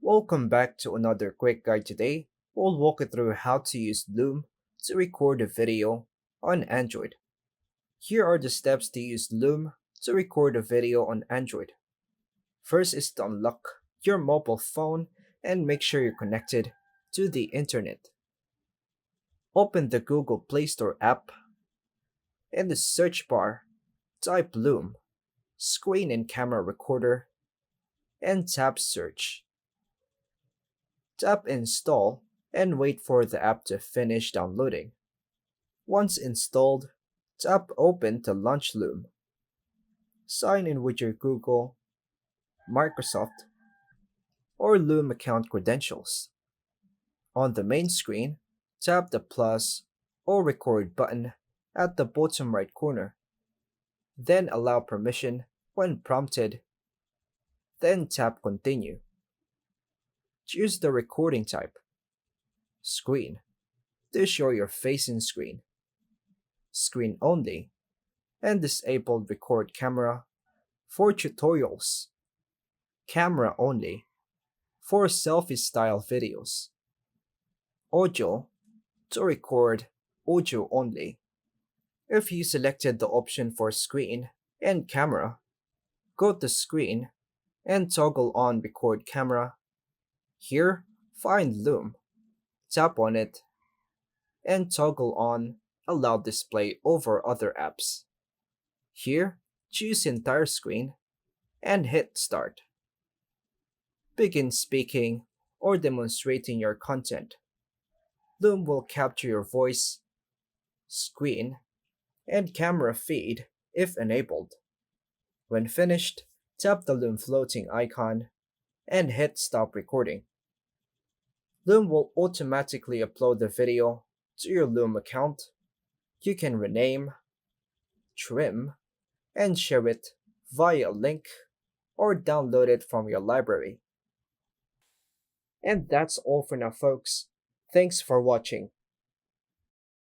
Welcome back to another quick guide today. We'll walk you through how to use Loom to record a video on Android. Here are the steps to use Loom to record a video on Android. First is to unlock your mobile phone and make sure you're connected to the internet. Open the Google Play Store app. In the search bar, type Loom, screen and camera recorder, and tap search. Tap install and wait for the app to finish downloading. Once installed, tap open to launch Loom. Sign in with your Google, Microsoft, or Loom account credentials. On the main screen, tap the plus or record button at the bottom right corner. Then allow permission when prompted. Then tap continue. Choose the recording type. Screen, to show your facing screen. Screen only, and disabled record camera for tutorials. Camera only, for selfie style videos. Audio, to record audio only. If you selected the option for screen and camera, go to screen and toggle on record camera. Here, find Loom, tap on it, and toggle on allow display over other apps. Here, choose entire screen and hit start. Begin speaking or demonstrating your content. Loom will capture your voice, screen, and camera feed if enabled. When finished, tap the Loom floating icon and hit stop recording. Loom will automatically upload the video to your Loom account. You can rename, trim, and share it via a link or download it from your library. And that's all for now, folks. Thanks for watching.